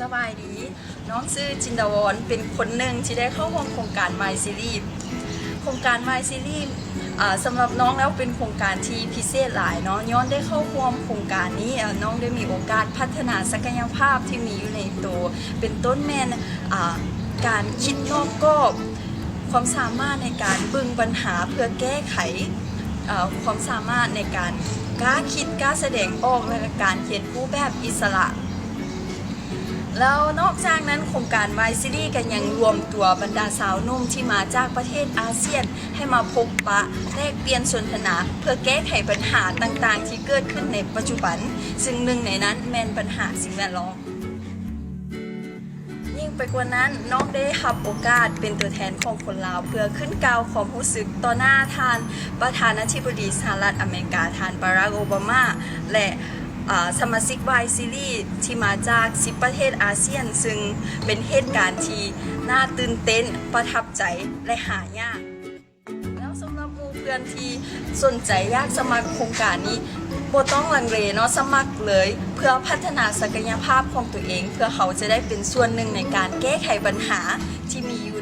สบายดีน้องชื่อจินดาวรเป็นคนหนึ่งที่ได้เข้าร่วมโครงการ My Series โครงการ My Series สำหรับน้องแล้วเป็นโครงการที่พิเศษหลายเนาะย้อนได้เข้าร่วมโครงการนี้น้องได้มีโอกาสพัฒนาศักยภาพที่มีอยู่ในตัวเป็นต้นแม่นการคิดนอกกรอบความสามารถในการบึงปัญหาเพื่อแก้ไขความสามารถในการกล้าคิดกล้าแสดงออกและการเขียนผู้แบบอิสระแล้วนอกจากนั้นโครงการ My Series กันยังรวมตัวบรรดาสาวนุ่มที่มาจากประเทศอาเซียนให้มาพบปะแลกเปลี่ยนสนทนาเพื่อแก้ไขปัญหาต่างๆที่เกิดขึ้นในปัจจุบันซึ่งหนึ่งในนั้นแม่นปัญหาสิ่งแวดล้อมยิ่งไปกว่านั้นน้องได้รับโอกาสเป็นตัวแทนของคนลาวเพื่อขึ้นกล่าวความรู้สึกต่อหน้าท่านประธานาธิบดีสหรัฐอเมริกาท่านบารักโอบามาและสมาชิก My Series ที่มาจาก10ประเทศอาเซียนซึ่งเป็นเหตุการณ์ที่น่าตื่นเต้นประทับใจและหายากแล้วสำหรับหมู่เพื่อนที่สนใจอยากสมัครโครงการนี้บ่ต้องลังเลเนาะสมัครเลยเพื่อพัฒนาศักยภาพของตัวเองเพื่อเขาจะได้เป็นส่วนหนึ่งในการแก้ไขปัญหาที่มีอยู่